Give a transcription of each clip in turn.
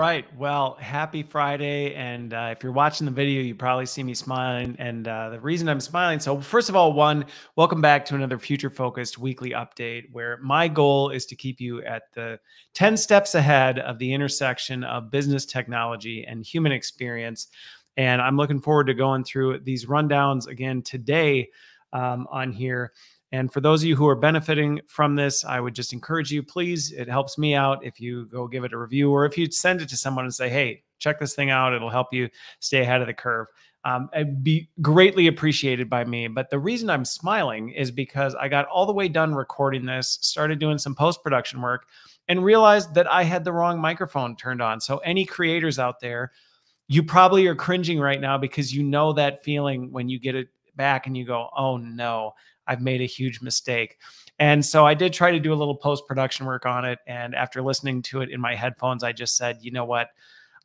right. Well, happy Friday. And if you're watching the video, you probably see me smiling. And the reason I'm smiling, so first of all, welcome back to another future focused weekly update where my goal is to keep you at the 10 steps ahead of the intersection of business technology and human experience. And I'm looking forward to going through these rundowns again today on here. And for those of you who are benefiting from this, I would just encourage you, please, it helps me out if you go give it a review or if you send it to someone and say, hey, check this thing out. It'll help you stay ahead of the curve. It'd be greatly appreciated by me. But the reason I'm smiling is because I got all the way done recording this, started doing some post-production work, and realized that I had the wrong microphone turned on. So any creators out there, you probably are cringing right now because you know that feeling when you get it back and you go, oh no, I've made a huge mistake. And so I did try to do a little post-production work on it. And after listening to it in my headphones, I just said, you know what?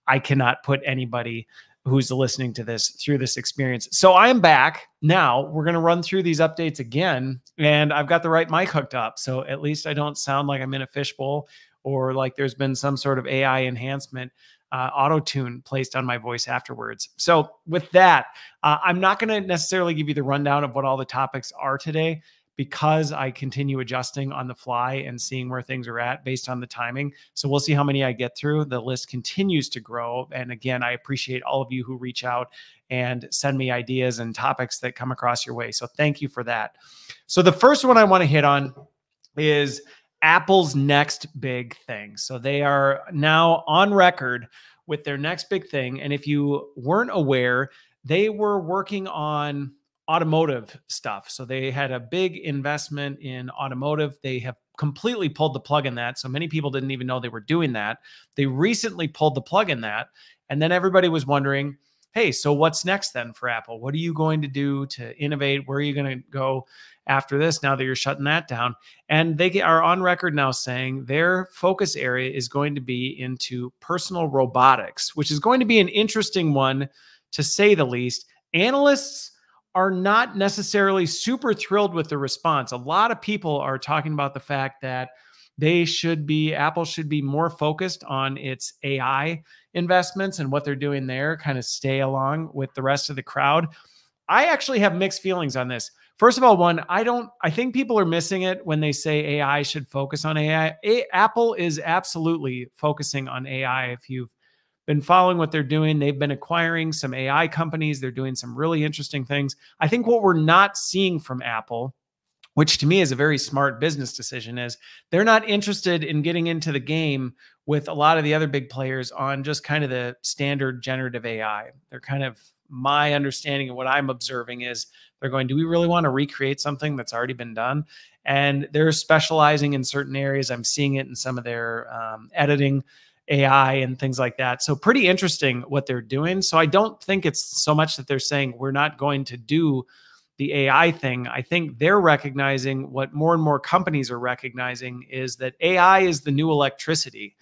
I cannot put anybody who's listening to this through this experience. So I am back. Now we're going to run through these updates again. And I've got the right mic hooked up. So at least I don't sound like I'm in a fishbowl or like there's been some sort of AI enhancement auto-tune placed on my voice afterwards. So with that, I'm not going to necessarily give you the rundown of what all the topics are today because I continue adjusting on the fly and seeing where things are at based on the timing. So we'll see how many I get through. The list continues to grow. And again, I appreciate all of you who reach out and send me ideas and topics that come across your way. So thank you for that. So the first one I want to hit on is Apple's next big thing. So they are now on record with their next big thing. And if you weren't aware, they were working on automotive stuff. So they had a big investment in automotive. They have completely pulled the plug in that. So many people didn't even know they were doing that. They recently pulled the plug in that. And then everybody was wondering, hey, so what's next then for Apple? What are you going to do to innovate? Where are you going to go after this now that you're shutting that down? And they are on record now saying their focus area is going to be into personal robotics, which is going to be an interesting one to say the least. Analysts are not necessarily super thrilled with the response. A lot of people are talking about the fact that Apple should be more focused on its AI investments and what they're doing there, kind of stay along with the rest of the crowd. I actually have mixed feelings on this. First of all, I think people are missing it when they say AI should focus on AI. Apple is absolutely focusing on AI. If you've been following what they're doing, they've been acquiring some AI companies. They're doing some really interesting things. I think what we're not seeing from Apple, which to me is a very smart business decision, is they're not interested in getting into the game with a lot of the other big players on just kind of the standard generative AI. They're kind of, my understanding of what I'm observing is they're going, do we really want to recreate something that's already been done? And they're specializing in certain areas. I'm seeing it in some of their editing AI and things like that. So pretty interesting what they're doing. So I don't think it's so much that they're saying we're not going to do the AI thing. I think they're recognizing what more and more companies are recognizing is that AI is the new electricity.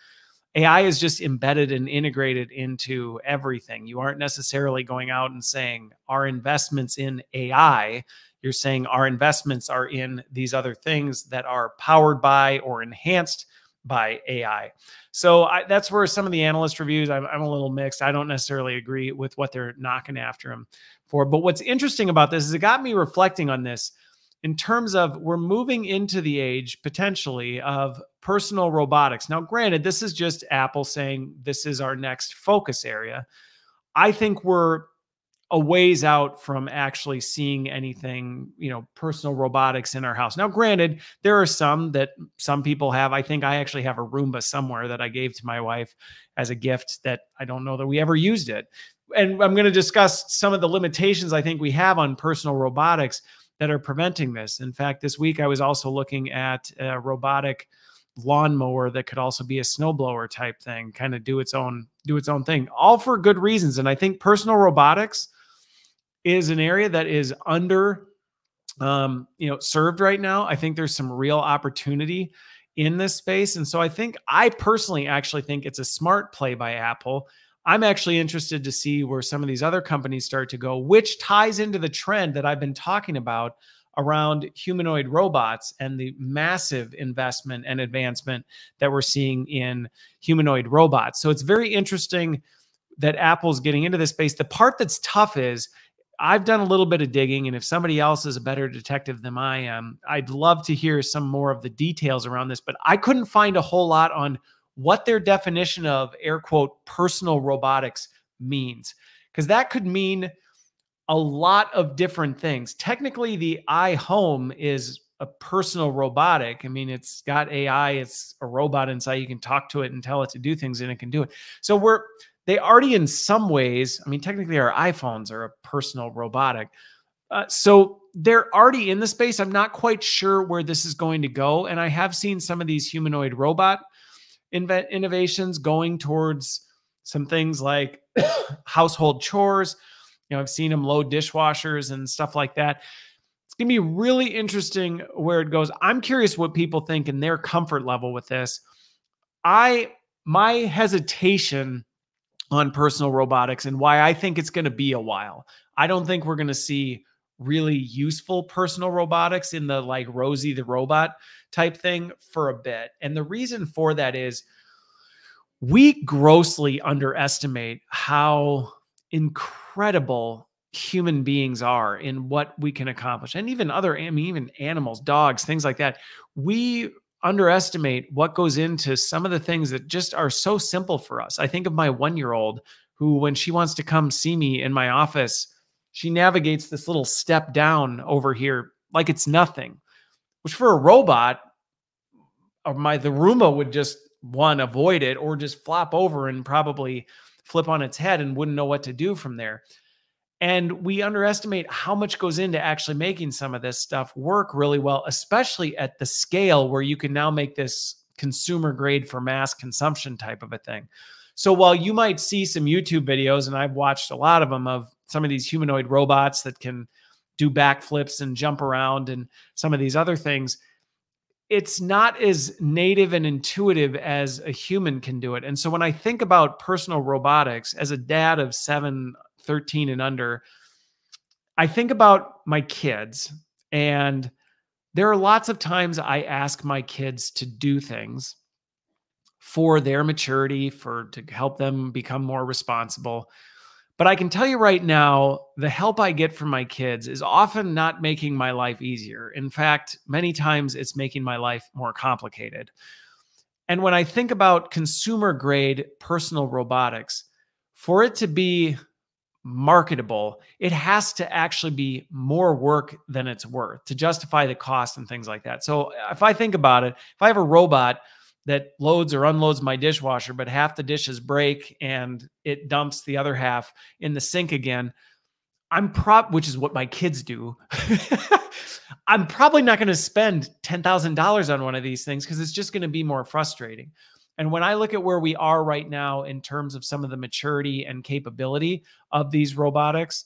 AI is just embedded and integrated into everything. You aren't necessarily going out and saying our investments in AI. You're saying our investments are in these other things that are powered by or enhanced by AI. So that's where some of the analyst reviews, I'm a little mixed. I don't necessarily agree with what they're knocking after them for. But what's interesting about this is it got me reflecting on this in terms of we're moving into the age potentially of personal robotics. Now, granted, this is just Apple saying this is our next focus area. I think we're a ways out from actually seeing anything, personal robotics in our house. Now, granted, there are some people have. I think I actually have a Roomba somewhere that I gave to my wife as a gift that I don't know that we ever used it. And I'm going to discuss some of the limitations I think we have on personal robotics that are preventing this. In fact, this week I was also looking at a robotic lawnmower that could also be a snowblower type thing, kind of do its own thing, all for good reasons. And I think personal robotics is an area that is under served right now. I think there's some real opportunity in this space. And so I personally actually think it's a smart play by Apple. I'm actually interested to see where some of these other companies start to go, which ties into the trend that I've been talking about around humanoid robots and the massive investment and advancement that we're seeing in humanoid robots. So it's very interesting that Apple's getting into this space. The part that's tough is I've done a little bit of digging, and if somebody else is a better detective than I am, I'd love to hear some more of the details around this, but I couldn't find a whole lot on what their definition of air quote personal robotics means, because that could mean a lot of different things. Technically, the iHome is a personal robotic. I mean, it's got AI, it's a robot inside. You can talk to it and tell it to do things, and it can do it. So they already, in some ways, I mean, technically our iPhones are a personal robotic. So they're already in the space. I'm not quite sure where this is going to go. And I have seen some of these humanoid robot innovations going towards some things like household chores. You know, I've seen them load dishwashers and stuff like that. It's going to be really interesting where it goes. I'm curious what people think and their comfort level with this. My hesitation on personal robotics and why I think it's going to be a while. I don't think we're going to see really useful personal robotics in the like Rosy the Robot type thing for a bit. And the reason for that is we grossly underestimate how incredible human beings are in what we can accomplish. And even even animals, dogs, things like that. We underestimate what goes into some of the things that just are so simple for us. I think of my 1-year-old who, when she wants to come see me in my office, she navigates this little step down over here like it's nothing, which for a robot, the Roomba would just, one, avoid it or just flop over and probably flip on its head and wouldn't know what to do from there. And we underestimate how much goes into actually making some of this stuff work really well, especially at the scale where you can now make this consumer grade for mass consumption type of a thing. So while you might see some YouTube videos, and I've watched a lot of them, of some of these humanoid robots that can do backflips and jump around and some of these other things, it's not as native and intuitive as a human can do it. And so when I think about personal robotics as a dad of 7, 13 and under, I think about my kids, and there are lots of times I ask my kids to do things for their maturity, to help them become more responsible. But I can tell you right now, the help I get from my kids is often not making my life easier. In fact, many times it's making my life more complicated. And when I think about consumer grade personal robotics, for it to be marketable, it has to actually be more work than it's worth to justify the cost and things like that. So if I think about it, if I have a robot that loads or unloads my dishwasher, but half the dishes break and it dumps the other half in the sink again, which is what my kids do. I'm probably not going to spend $10,000 on one of these things because it's just going to be more frustrating. And when I look at where we are right now in terms of some of the maturity and capability of these robotics,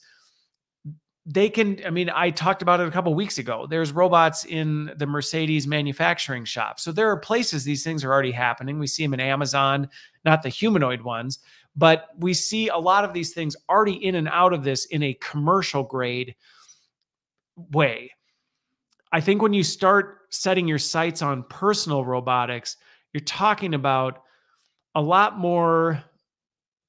they can, I mean, I talked about it a couple of weeks ago. There's robots in the Mercedes manufacturing shop. So there are places these things are already happening. We see them in Amazon, not the humanoid ones, but we see a lot of these things already in and out of this in a commercial grade way. I think when you start setting your sights on personal robotics, you're talking about a lot more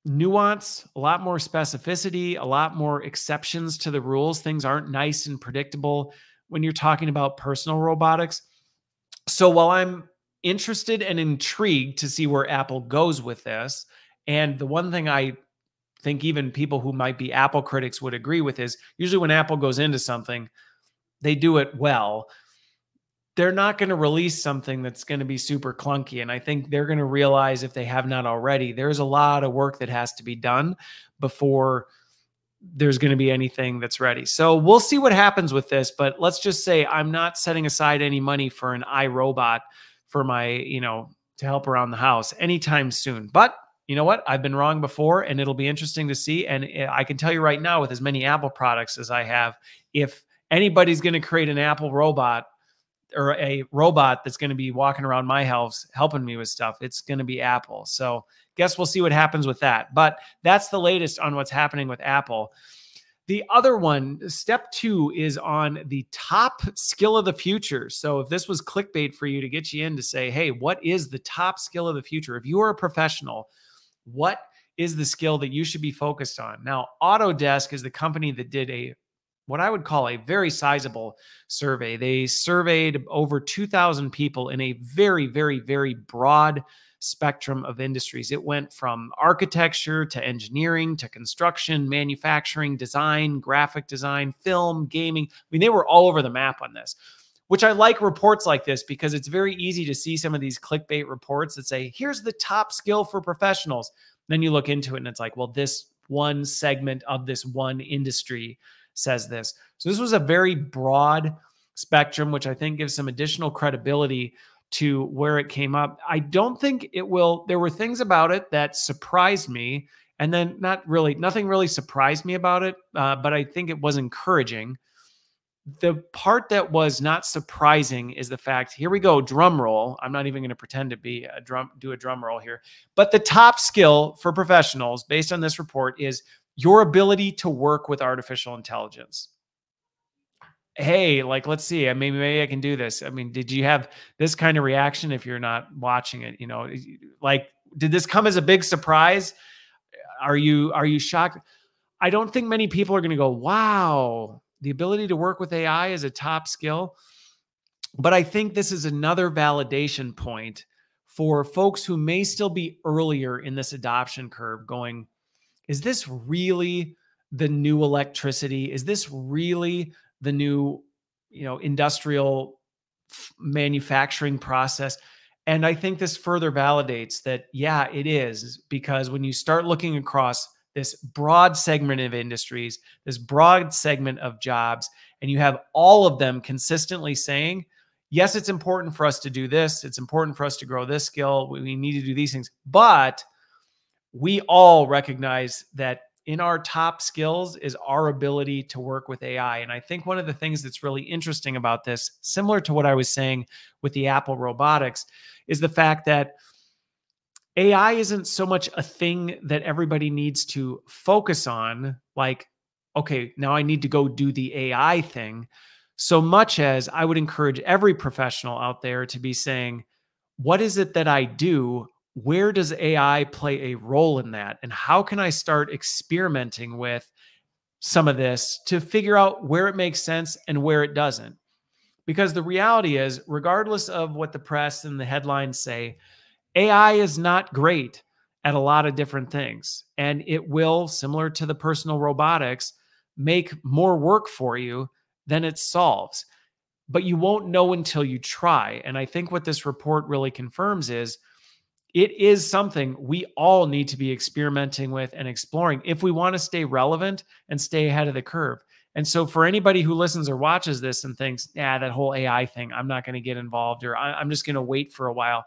nuance, a lot more specificity, a lot more exceptions to the rules. Things aren't nice and predictable when you're talking about personal robotics. So while I'm interested and intrigued to see where Apple goes with this, and the one thing I think even people who might be Apple critics would agree with is usually when Apple goes into something, they do it well. They're not going to release something that's going to be super clunky. And I think they're going to realize, if they have not already, there's a lot of work that has to be done before there's going to be anything that's ready. So we'll see what happens with this, but let's just say I'm not setting aside any money for an iRobot for my, to help around the house anytime soon. But you know what? I've been wrong before, and it'll be interesting to see. And I can tell you right now, with as many Apple products as I have, if anybody's going to create an Apple robot or a robot that's going to be walking around my house helping me with stuff, it's going to be Apple. So guess we'll see what happens with that. But that's the latest on what's happening with Apple. The other one, step 2, is on the top skill of the future. So if this was clickbait for you to get you in to say, hey, what is the top skill of the future? If you are a professional, what is the skill that you should be focused on? Now, Autodesk is the company that did what I would call a very sizable survey. They surveyed over 2,000 people in a very, very, very broad spectrum of industries. It went from architecture to engineering to construction, manufacturing, design, graphic design, film, gaming. I mean, they were all over the map on this, which I like reports like this because it's very easy to see some of these clickbait reports that say, here's the top skill for professionals. Then you look into it and it's like, well, this one segment of this one industry says this. So this was a very broad spectrum, which I think gives some additional credibility to where it came up. I don't think it will. There were things about it that surprised me, and then nothing really surprised me about it, but I think it was encouraging. The part that was not surprising is the fact, here we go, drum roll. I'm not even going to pretend to be do a drum roll here. But the top skill for professionals based on this report is your ability to work with artificial intelligence. Hey, like, let's see, maybe I can do this. I mean, did you have this kind of reaction if you're not watching it? You know, like, did this come as a big surprise? Are you shocked? I don't think many people are going to go, wow, the ability to work with AI is a top skill. But I think this is another validation point for folks who may still be earlier in this adoption curve going, is this really the new electricity? Is this really the new, industrial manufacturing process? And I think this further validates that, yeah, it is, because when you start looking across this broad segment of industries, this broad segment of jobs, and you have all of them consistently saying, yes, it's important for us to do this. It's important for us to grow this skill. We need to do these things. But we all recognize that in our top skills is our ability to work with AI. And I think one of the things that's really interesting about this, similar to what I was saying with the Apple Robotics, is the fact that AI isn't so much a thing that everybody needs to focus on, like, okay, now I need to go do the AI thing, so much as I would encourage every professional out there to be saying, what is it that I do? Where does AI play a role in that? And how can I start experimenting with some of this to figure out where it makes sense and where it doesn't? Because the reality is, regardless of what the press and the headlines say, AI is not great at a lot of different things. And it will, similar to the personal robotics, make more work for you than it solves. But you won't know until you try. And I think what this report really confirms is it is something we all need to be experimenting with and exploring if we want to stay relevant and stay ahead of the curve. And so for anybody who listens or watches this and thinks, that whole AI thing, I'm not going to get involved, or I'm just going to wait for a while,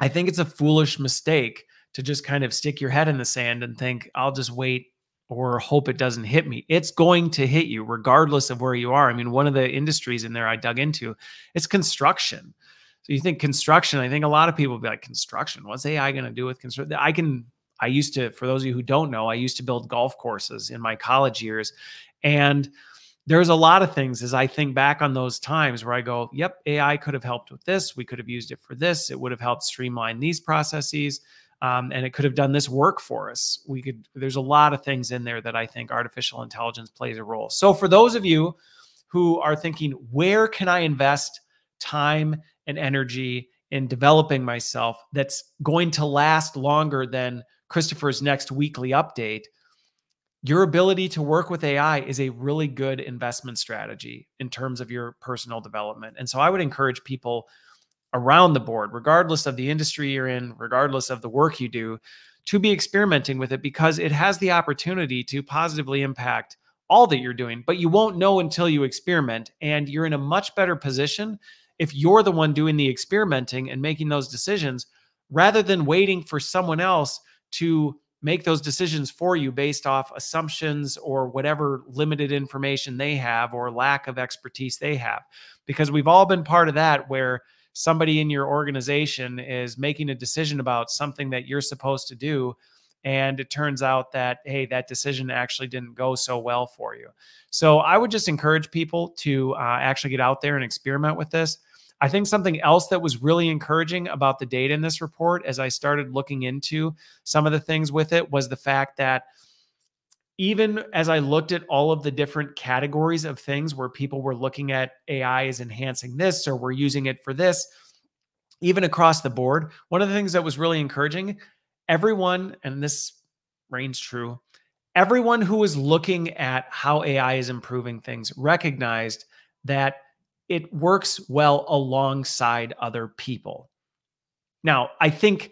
I think it's a foolish mistake to just kind of stick your head in the sand and think, I'll just wait or hope it doesn't hit me. It's going to hit you regardless of where you are. I mean, one of the industries in there I dug into is construction. So you think construction, I think a lot of people will be like, construction, what's AI going to do with construction? I used to, for those of you who don't know, I used to build golf courses in my college years. And there's a lot of things as I think back on those times where I go, yep, AI could have helped with this. We could have used it for this. It would have helped streamline these processes. And it could have done this work for us. There's a lot of things in there that I think artificial intelligence plays a role. So for those of you who are thinking, where can I invest time and energy in developing myself that's going to last longer than Christopher's next weekly update? Your ability to work with AI is a really good investment strategy in terms of your personal development. And so I would encourage people around the board, regardless of the industry you're in, regardless of the work you do, to be experimenting with it, because it has the opportunity to positively impact all that you're doing. But you won't know until you experiment, and you're in a much better position if you're the one doing the experimenting and making those decisions, rather than waiting for someone else to make those decisions for you based off assumptions or whatever limited information they have or lack of expertise they have. Because we've all been part of that, where somebody in your organization is making a decision about something that you're supposed to do, And it turns out that, hey, that decision actually didn't go so well for you. So I would just encourage people to actually get out there and experiment with this. I think something else that was really encouraging about the data in this report, as I started looking into some of the things with it, was the fact that even as I looked at all of the different categories of things where people were looking at AI as enhancing this, or we're using it for this, even across the board, one of the things that was really encouraging, everyone, and this reigns true, everyone who was looking at how AI is improving things recognized that it works well alongside other people. Now, I think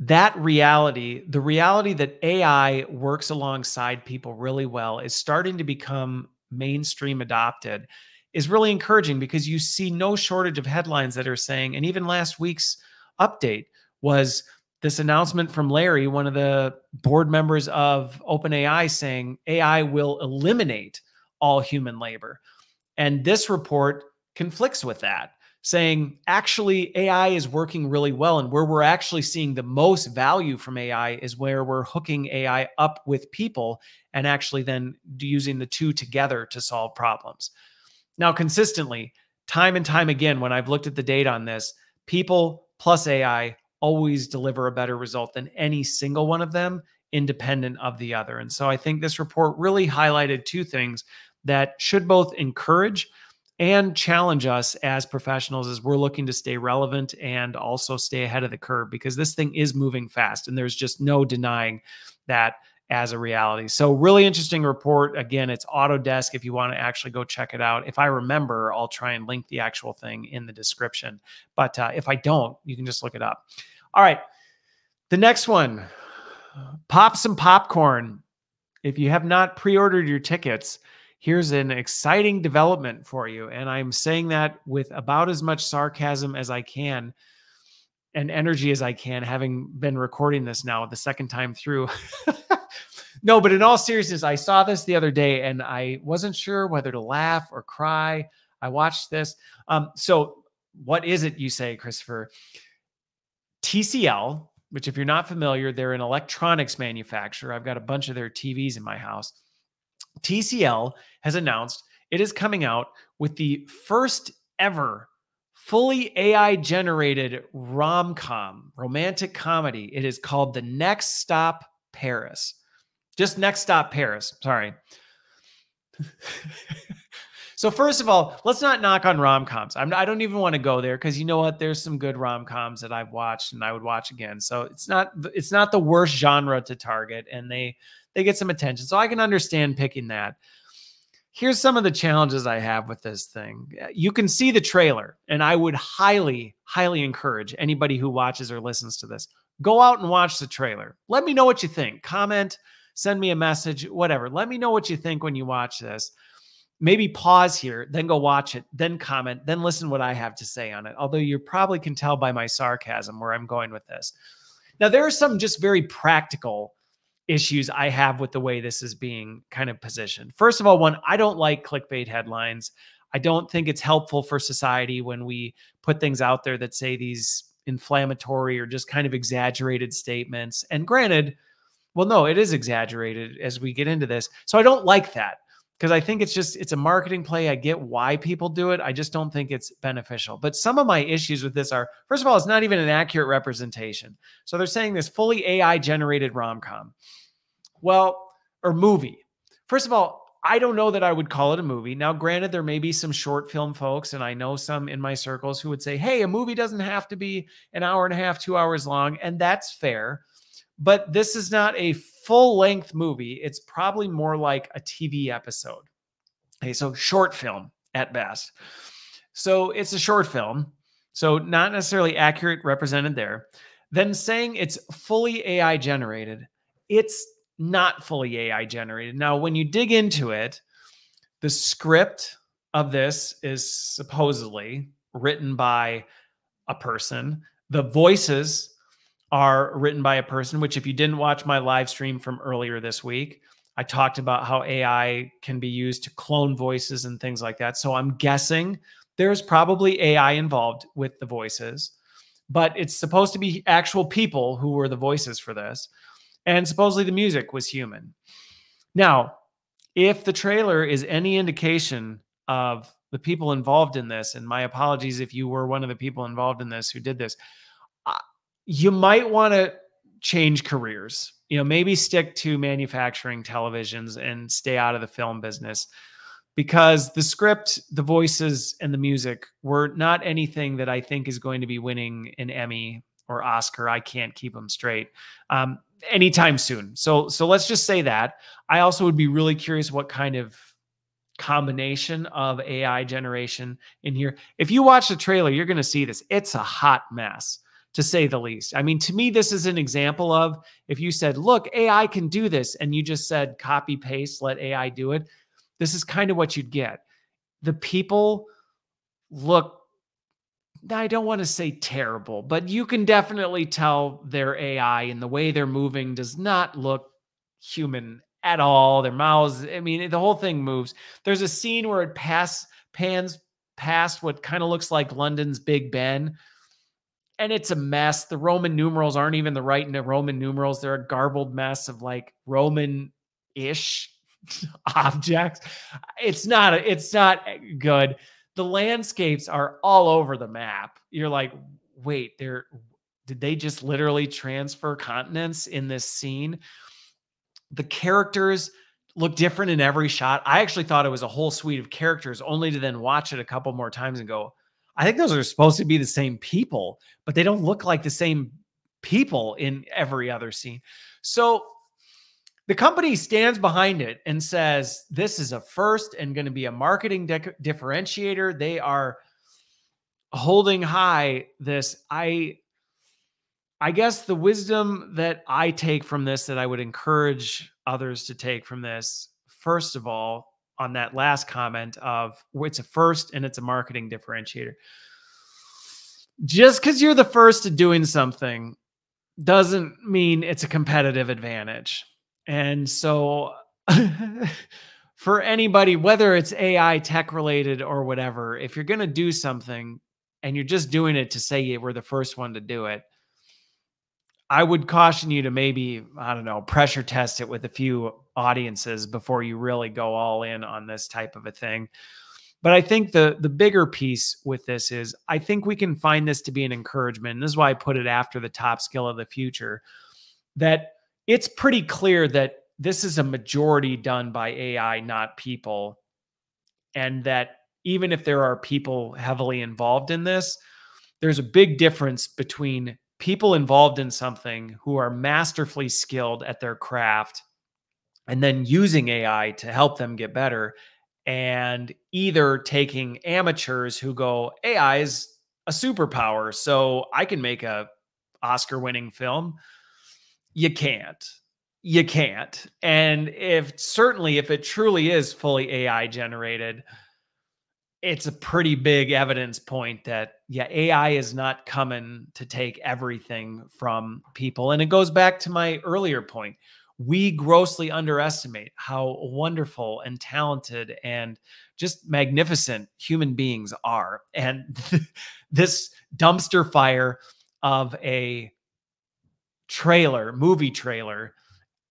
that reality, the reality that AI works alongside people really well, is starting to become mainstream adopted, is really encouraging, because you see no shortage of headlines that are saying, and even last week's update was this announcement from Larry, one of the board members of OpenAI, saying AI will eliminate all human labor. And this report conflicts with that, saying actually AI is working really well. And where we're actually seeing the most value from AI is where we're hooking AI up with people and actually then using the two together to solve problems. Now, consistently, time and time again, when I've looked at the data on this, people plus AI always deliver a better result than any single one of them, independent of the other. And so I think this report really highlighted two things that should both encourage and challenge us as professionals as we're looking to stay relevant and also stay ahead of the curve, because this thing is moving fast and there's just no denying that as a reality. So really interesting report. Again, it's Autodesk if you want to actually go check it out. If I remember, I'll try and link the actual thing in the description. But if I don't, you can just look it up. All right. The next one, pop some popcorn. If you have not pre-ordered your tickets, here's an exciting development for you. And I'm saying that with about as much sarcasm as I can and energy as I can, having been recording this now the second time through. No, but in all seriousness, I saw this the other day and I wasn't sure whether to laugh or cry. I watched this. So what is it, you say, Christopher? TCL, which if you're not familiar, they're an electronics manufacturer. I've got a bunch of their TVs in my house. TCL has announced it is coming out with the first ever fully AI generated rom-com, romantic comedy. It is called The Next Stop Paris. Just Next Stop Paris. Sorry. So first of all, let's not knock on rom-coms. I don't even want to go there, because you know what? There's some good rom-coms that I've watched and I would watch again. So it's not the worst genre to target, and they get some attention. So I can understand picking that. Here's some of the challenges I have with this thing. You can see the trailer, and I would highly, highly encourage anybody who watches or listens to this, go out and watch the trailer. Let me know what you think. Comment, send me a message, whatever. Let me know what you think when you watch this. Maybe pause here, then go watch it, then comment, then listen what I have to say on it. Although you probably can tell by my sarcasm where I'm going with this. Now, there are some just very practical issues I have with the way this is being kind of positioned. First of all, one, I don't like clickbait headlines. I don't think it's helpful for society when we put things out there that say these inflammatory or just kind of exaggerated statements. And granted, well, no, it is exaggerated as we get into this. So I don't like that, because I think it's a marketing play. I get why people do it. I just don't think it's beneficial. But some of my issues with this are, first of all, it's not even an accurate representation. So they're saying this fully AI generated rom-com. Well, or movie. First of all, I don't know that I would call it a movie. Now, granted, there may be some short film folks, and I know some in my circles who would say, hey, a movie doesn't have to be an hour and a half, 2 hours long. And that's fair. But this is not a full-length movie. It's probably more like a TV episode. Okay, so short film at best. So it's a short film. So not necessarily accurate represented there. Then saying it's fully AI generated, it's not fully AI generated. Now, when you dig into it, the script of this is supposedly written by a person. The voices are written by a person, which if you didn't watch my live stream from earlier this week, I talked about how AI can be used to clone voices and things like that. So I'm guessing there's probably AI involved with the voices, but it's supposed to be actual people who were the voices for this. And supposedly the music was human. Now, if the trailer is any indication of the people involved in this, and my apologies if you were one of the people involved in this who did this, uh, you might want to change careers. Maybe stick to manufacturing televisions and stay out of the film business, because the script, the voices, and the music were not anything that I think is going to be winning an Emmy or Oscar. I can't keep them straight anytime soon. So let's just say that. I also would be really curious what kind of combination of AI generation in here. If you watch the trailer, you're going to see this. It's a hot mess, to say the least. I mean, to me, this is an example of, if you said, look, AI can do this, and you just said, copy, paste, let AI do it, this is kind of what you'd get. The people look, I don't want to say terrible, but you can definitely tell their AI, and the way they're moving does not look human at all. Their mouths, I mean, the whole thing moves. There's a scene where it pans past what kind of looks like London's Big Ben, and it's a mess. The Roman numerals aren't even the right Roman numerals. They're a garbled mess of like Roman-ish objects. It's not good. The landscapes are all over the map. You're like, wait, did they just literally transfer continents in this scene? The characters look different in every shot. I actually thought it was a whole suite of characters, only to then watch it a couple more times and go, I think those are supposed to be the same people, but they don't look like the same people in every other scene. So the company stands behind it and says, this is a first and going to be a marketing differentiator. They are holding high this. I guess the wisdom that I take from this, that I would encourage others to take from this, first of all, on that last comment of it's a first and it's a marketing differentiator. Just because you're the first to doing something doesn't mean it's a competitive advantage. And so for anybody, whether it's AI, tech related, or whatever, if you're going to do something and you're just doing it to say you were the first one to do it, I would caution you to maybe, I don't know, pressure test it with a few audiences before you really go all in on this type of a thing. But I think the bigger piece with this is, I think we can find this to be an encouragement. And this is why I put it after the top skill of the future, that it's pretty clear that this is a majority done by AI, not people. And that even if there are people heavily involved in this, there's a big difference between people involved in something who are masterfully skilled at their craft and then using AI to help them get better, and either taking amateurs who go, AI is a superpower, so I can make a Oscar-winning film. You can't. And if it truly is fully AI generated, it's a pretty big evidence point that, yeah, AI is not coming to take everything from people. And it goes back to my earlier point. We grossly underestimate how wonderful and talented and just magnificent human beings are. And this dumpster fire of a movie trailer,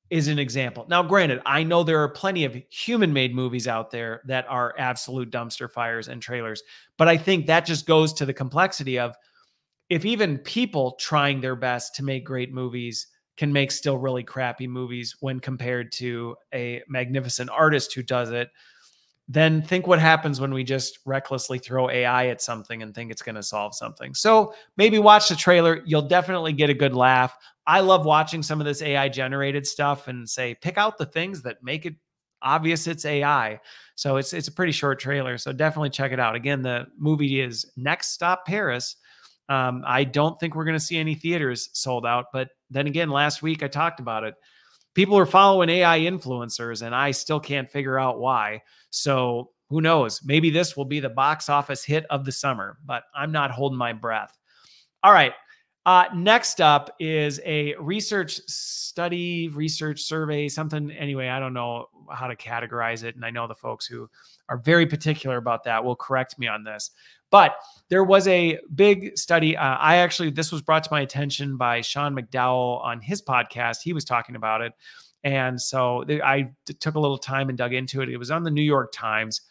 is an example. Now, granted, I know there are plenty of human-made movies out there that are absolute dumpster fires and trailers, but I think that just goes to the complexity of, if even people trying their best to make great movies can make still really crappy movies when compared to a magnificent artist who does it, then think what happens when we just recklessly throw AI at something and think it's going to solve something. So maybe watch the trailer. You'll definitely get a good laugh. I love watching some of this AI generated stuff and say, pick out the things that make it obvious it's AI. So it's a pretty short trailer. So definitely check it out. Again, the movie is Next Stop Paris. I don't think we're going to see any theaters sold out. But then again, last week I talked about it. People are following AI influencers, and I still can't figure out why. So who knows? Maybe this will be the box office hit of the summer, but I'm not holding my breath. All right. Next up is a research survey, something. Anyway, I don't know how to categorize it. And I know the folks who are very particular about that will correct me on this. But there was a big study. This was brought to my attention by Sean McDowell on his podcast. He was talking about it. And so I took a little time and dug into it. It was on the New York Times.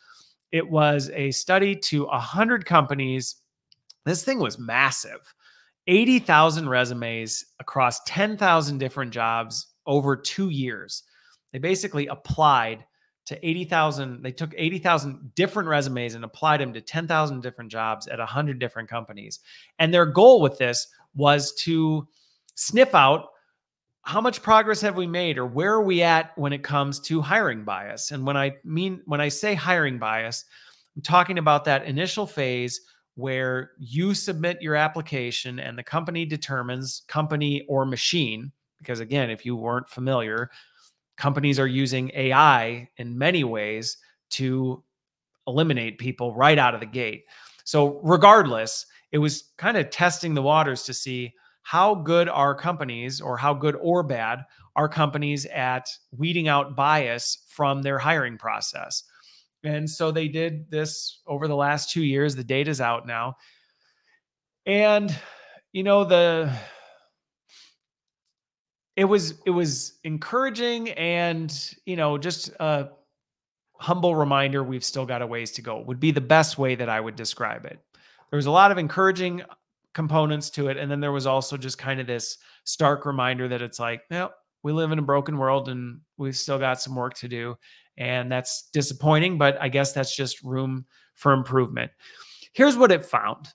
It was a study to 100 companies. This thing was massive. 80,000 resumes across 10,000 different jobs over 2 years. They basically applied to 80,000. They took 80,000 different resumes and applied them to 10,000 different jobs at 100 different companies. And their goal with this was to sniff out how much progress have we made, or where are we at when it comes to hiring bias? And when I say hiring bias, I'm talking about that initial phase where you submit your application and the company determines, company or machine, because again, if you weren't familiar, companies are using AI in many ways to eliminate people right out of the gate. So regardless, it was kind of testing the waters to see how good are companies, or how good or bad are companies at weeding out bias from their hiring process. And so they did this over the last 2 years. The data's out now. And, it was encouraging, and, just a humble reminder, we've still got a ways to go, would be the best way that I would describe it. There was a lot of encouraging components to it. And then there was also just kind of this stark reminder that it's like, we live in a broken world and we've still got some work to do. And that's disappointing, but I guess that's just room for improvement. Here's what it found.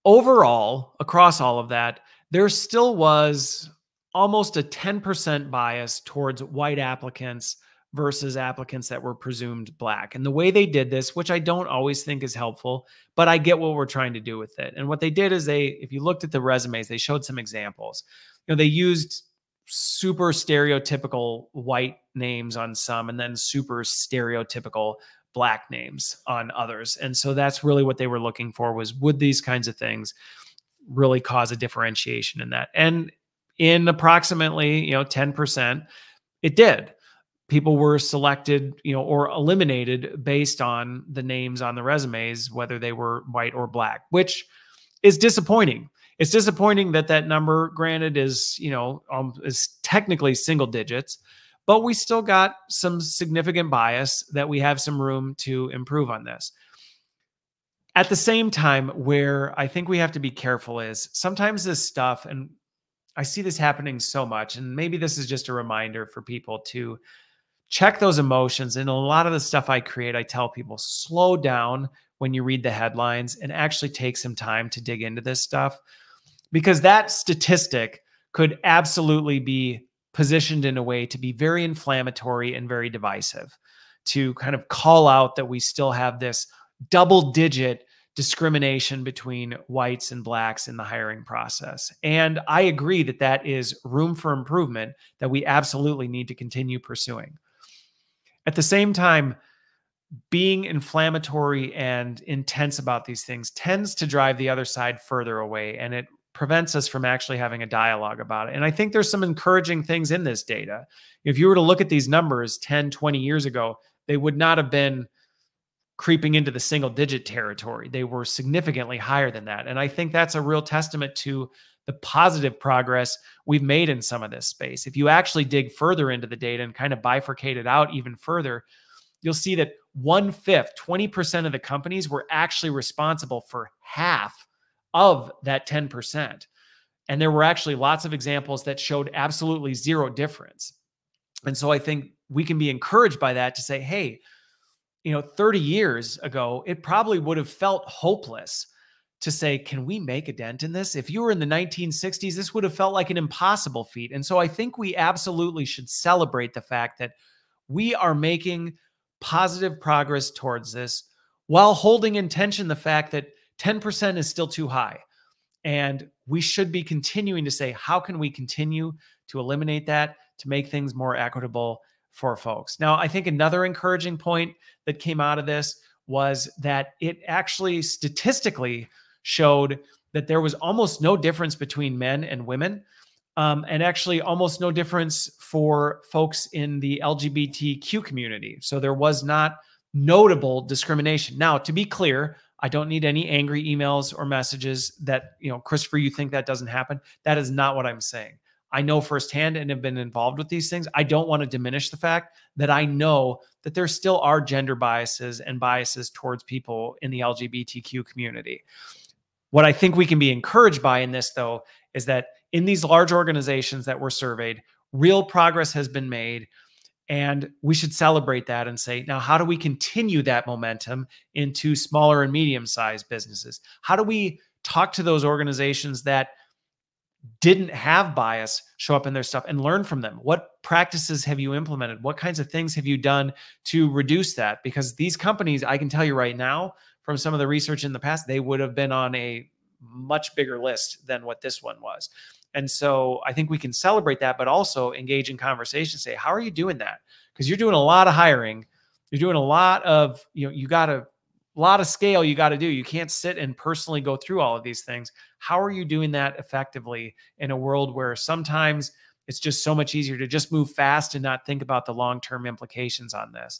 Overall, across all of that, there still was almost a 10% bias towards white applicants versus applicants that were presumed Black. And the way they did this, which I don't always think is helpful, but I get what we're trying to do with it. And what they did is if you looked at the resumes, they showed some examples. They used super stereotypical white names on some, and then super stereotypical Black names on others. And so that's really what they were looking for, was would these kinds of things really cause a differentiation in that? And in approximately, 10%, it did. People were selected, or eliminated based on the names on the resumes, whether they were white or Black, which is disappointing. It's disappointing that number, granted, is technically single digits, but we still got some significant bias that we have some room to improve on this. At the same time, where I think we have to be careful is sometimes this stuff, and I see this happening so much, and maybe this is just a reminder for people to check those emotions. And a lot of the stuff I create, I tell people, slow down when you read the headlines and actually take some time to dig into this stuff, because that statistic could absolutely be positioned in a way to be very inflammatory and very divisive, to kind of call out that we still have this double-digit discrimination between whites and Blacks in the hiring process. And I agree that is room for improvement that we absolutely need to continue pursuing. At the same time, being inflammatory and intense about these things tends to drive the other side further away, and it prevents us from actually having a dialogue about it. And I think there's some encouraging things in this data. If you were to look at these numbers 10, 20 years ago, they would not have been creeping into the single-digit territory. They were significantly higher than that. And I think that's a real testament to the positive progress we've made in some of this space. If you actually dig further into the data and kind of bifurcate it out even further, you'll see that 1/5, 20% of the companies were actually responsible for half of that 10%. And there were actually lots of examples that showed absolutely zero difference. And so I think we can be encouraged by that to say, hey, 30 years ago, it probably would have felt hopeless to say, can we make a dent in this? If you were in the 1960s, this would have felt like an impossible feat. And so I think we absolutely should celebrate the fact that we are making positive progress towards this, while holding in tension the fact that 10% is still too high. And we should be continuing to say, how can we continue to eliminate that, to make things more equitable for folks? Now, I think another encouraging point that came out of this was that it actually statistically showed that there was almost no difference between men and women, and actually almost no difference for folks in the LGBTQ community. So there was not notable discrimination. Now, to be clear, I don't need any angry emails or messages that, Christopher, you think that doesn't happen. That is not what I'm saying. I know firsthand and have been involved with these things. I don't want to diminish the fact that I know that there still are gender biases and biases towards people in the LGBTQ community. What I think we can be encouraged by in this, though, is that in these large organizations that were surveyed, real progress has been made. And we should celebrate that and say, now, how do we continue that momentum into smaller and medium-sized businesses? How do we talk to those organizations that didn't have bias show up in their stuff and learn from them? What practices have you implemented? What kinds of things have you done to reduce that? Because these companies, I can tell you right now, from some of the research in the past, they would have been on a much bigger list than what this one was. And so I think we can celebrate that, but also engage in conversation, say, how are you doing that? Because you're doing a lot of hiring. You're doing a lot of, you got a lot of scale you got to do. You can't sit and personally go through all of these things. How are you doing that effectively in a world where sometimes it's just so much easier to just move fast and not think about the long-term implications on this?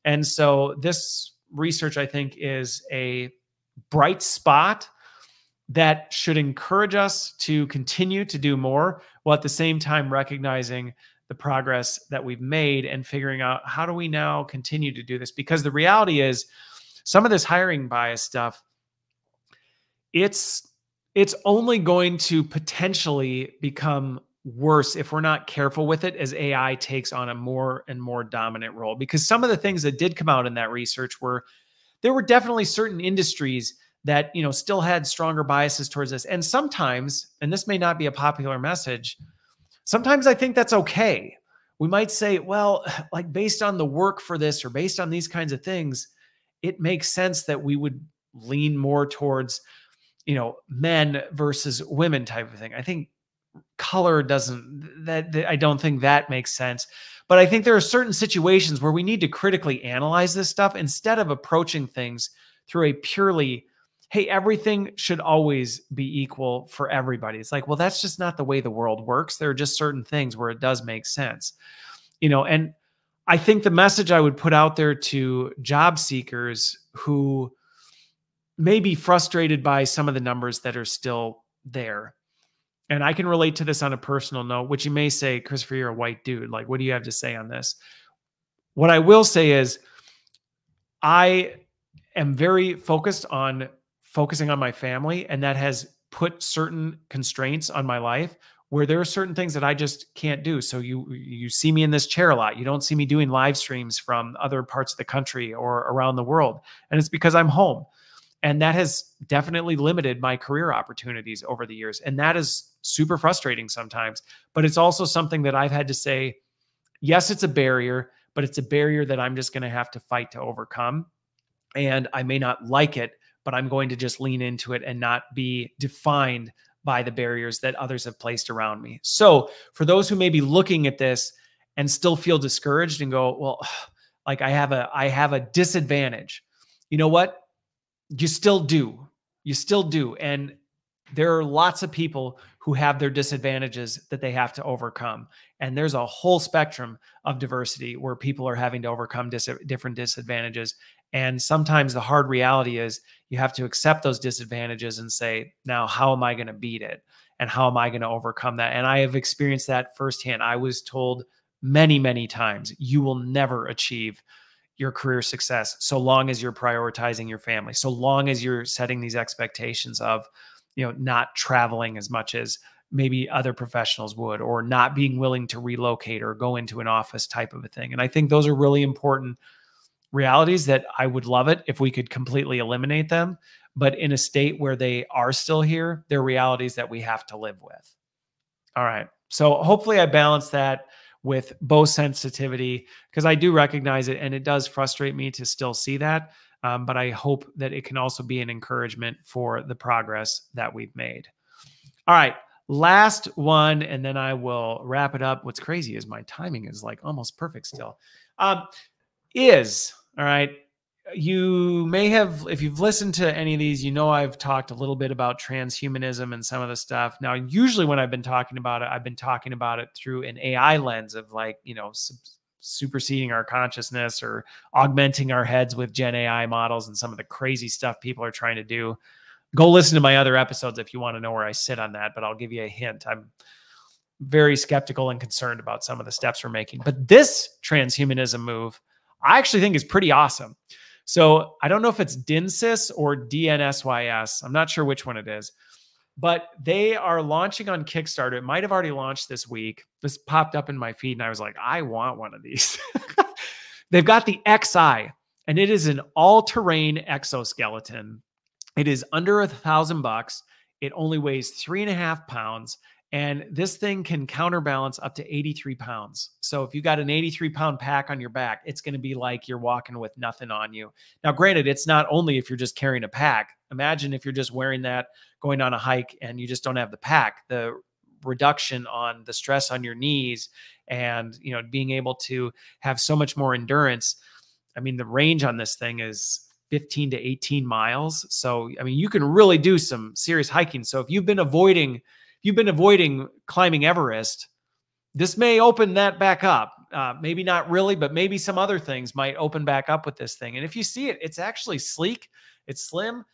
And so this research, I think, is a bright spot that should encourage us to continue to do more, while at the same time recognizing the progress that we've made and figuring out how do we now continue to do this? Because the reality is, some of this hiring bias stuff, it's only going to potentially become worse if we're not careful with it as AI takes on a more and more dominant role. Because some of the things that did come out in that research were, there were definitely certain industries that, still had stronger biases towards this. And sometimes, and this may not be a popular message, sometimes I think that's okay. We might say, well, like based on the work for this or based on these kinds of things, it makes sense that we would lean more towards, men versus women type of thing. I think color doesn't, I don't think that makes sense. But I think there are certain situations where we need to critically analyze this stuff instead of approaching things through a purely, hey, everything should always be equal for everybody. It's like, well, that's just not the way the world works. There are just certain things where it does make sense, and I think the message I would put out there to job seekers who may be frustrated by some of the numbers that are still there. And I can relate to this on a personal note, which you may say, Christopher, you're a white dude. Like, what do you have to say on this? What I will say is I am very focusing on my family, and that has put certain constraints on my life where there are certain things that I just can't do. So you see me in this chair a lot. You don't see me doing live streams from other parts of the country or around the world. And it's because I'm home. And that has definitely limited my career opportunities over the years. And that is super frustrating sometimes. But it's also something that I've had to say, yes, it's a barrier, but it's a barrier that I'm just going to have to fight to overcome. And I may not like it, but I'm going to just lean into it and not be defined by the barriers that others have placed around me. So for those who may be looking at this and still feel discouraged and go, well, like I have a disadvantage. You know what? You still do. You still do. And there are lots of people who have their disadvantages that they have to overcome. And there's a whole spectrum of diversity where people are having to overcome different disadvantages. And sometimes the hard reality is you have to accept those disadvantages and say, now, how am I going to beat it? And how am I going to overcome that? And I have experienced that firsthand. I was told many, many times, you will never achieve your career success so long as you're prioritizing your family, so long as you're setting these expectations of, not traveling as much as maybe other professionals would, or not being willing to relocate or go into an office type of a thing. And I think those are really important realities that I would love it if we could completely eliminate them. But in a state where they are still here, they're realities that we have to live with. All right. So hopefully I balance that with both sensitivity, because I do recognize it and it does frustrate me to still see that. But I hope that it can also be an encouragement for the progress that we've made. All right. Last one, and then I will wrap it up. What's crazy is my timing is like almost perfect still. All right. You may have, if you've listened to any of these, I've talked a little bit about transhumanism and some of the stuff. Now, usually when I've been talking about it, I've been talking about it through an AI lens of like, superseding our consciousness or augmenting our heads with Gen AI models and some of the crazy stuff people are trying to do. Go listen to my other episodes if you want to know where I sit on that, but I'll give you a hint. I'm very skeptical and concerned about some of the steps we're making. But this transhumanism move, I actually think is pretty awesome. So I don't know if it's DNSYS or DNSYS. I'm not sure which one it is, but they are launching on Kickstarter. It might have already launched this week. This popped up in my feed and I was like, I want one of these. They've got the XI, and it is an all-terrain exoskeleton. It is under $1,000. It only weighs 3.5 pounds. And this thing can counterbalance up to 83 pounds. So if you got an 83-pound pack on your back, it's going to be like you're walking with nothing on you. Now, granted, it's not only if you're just carrying a pack. Imagine if you're just wearing that, going on a hike, and you just don't have the pack. The reduction on the stress on your knees and, being able to have so much more endurance. I mean, the range on this thing is 15 to 18 miles. So, I mean, you can really do some serious hiking. So if you've been avoiding climbing Everest, this may open that back up. Maybe not really, but maybe some other things might open back up with this thing. And if you see it, it's actually sleek. It's slim,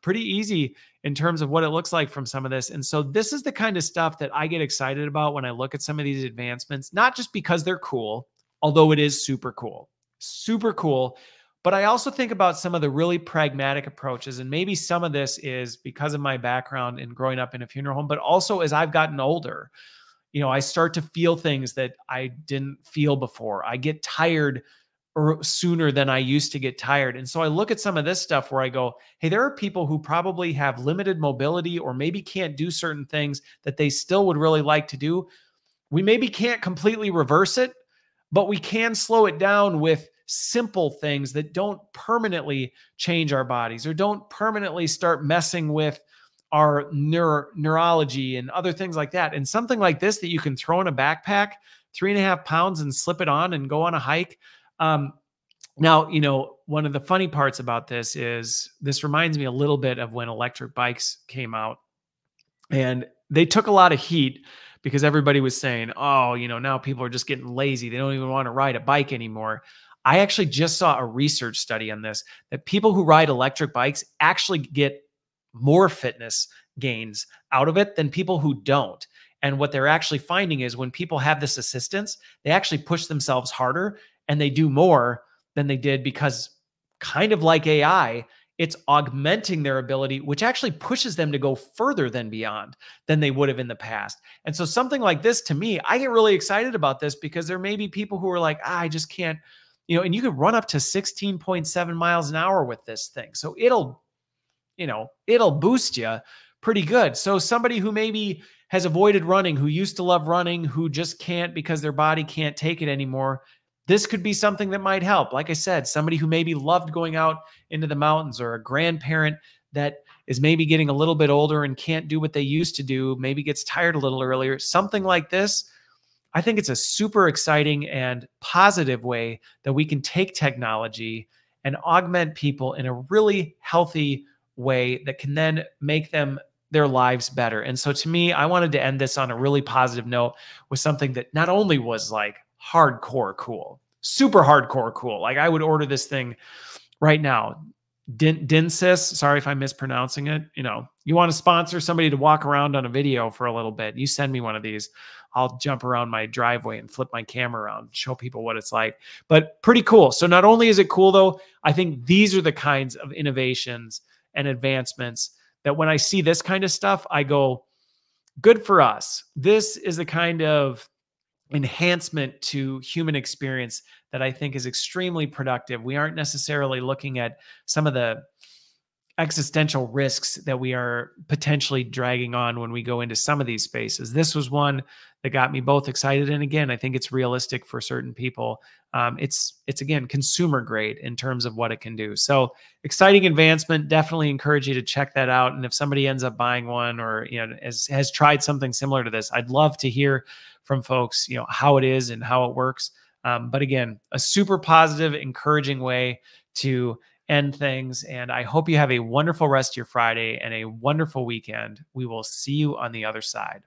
pretty easy in terms of what it looks like from some of this. And so this is the kind of stuff that I get excited about when I look at some of these advancements, not just because they're cool, although it is super cool, but I also think about some of the really pragmatic approaches. And maybe some of this is because of my background in growing up in a funeral home, but also as I've gotten older, I start to feel things that I didn't feel before. I get tired sooner than I used to get tired. And so I look at some of this stuff where I go, hey, there are people who probably have limited mobility or maybe can't do certain things that they still would really like to do. We maybe can't completely reverse it, but we can slow it down with simple things that don't permanently change our bodies or don't permanently start messing with our neurology and other things like that. And something like this that you can throw in a backpack, 3.5 pounds, and slip it on and go on a hike. Now, one of the funny parts about this is this reminds me a little bit of when electric bikes came out, and they took a lot of heat because everybody was saying, oh, now people are just getting lazy. They don't even want to ride a bike anymore. I actually just saw a research study on this, that people who ride electric bikes actually get more fitness gains out of it than people who don't. And what they're actually finding is when people have this assistance, they actually push themselves harder and they do more than they did because, kind of like AI, it's augmenting their ability, which actually pushes them to go further than they would have in the past. And so something like this, to me, I get really excited about this because there may be people who are like, I just can't, and you can run up to 16.7 miles an hour with this thing. So it'll boost you pretty good. So somebody who maybe has avoided running, who used to love running, who just can't because their body can't take it anymore, this could be something that might help. Like I said, somebody who maybe loved going out into the mountains, or a grandparent that is maybe getting a little bit older and can't do what they used to do, maybe gets tired a little earlier, something like this. I think it's a super exciting and positive way that we can take technology and augment people in a really healthy way that can then make their lives better. And so to me, I wanted to end this on a really positive note with something that not only was like hardcore cool, super hardcore cool. Like I would order this thing right now. DNSYS, sorry if I'm mispronouncing it. You want to sponsor somebody to walk around on a video for a little bit, you send me one of these. I'll jump around my driveway and flip my camera around, show people what it's like. But pretty cool. So not only is it cool though, I think these are the kinds of innovations and advancements that when I see this kind of stuff, I go, good for us. This is the kind of enhancement to human experience that I think is extremely productive. We aren't necessarily looking at some of the existential risks that we are potentially dragging on when we go into some of these spaces. This was one that got me both excited. And again, I think it's realistic for certain people. It's again, consumer grade in terms of what it can do. So exciting advancement. Definitely encourage you to check that out. And if somebody ends up buying one or, has tried something similar to this, I'd love to hear from folks, how it is and how it works. But again, a super positive, encouraging way to end things. And I hope you have a wonderful rest of your Friday and a wonderful weekend. We will see you on the other side.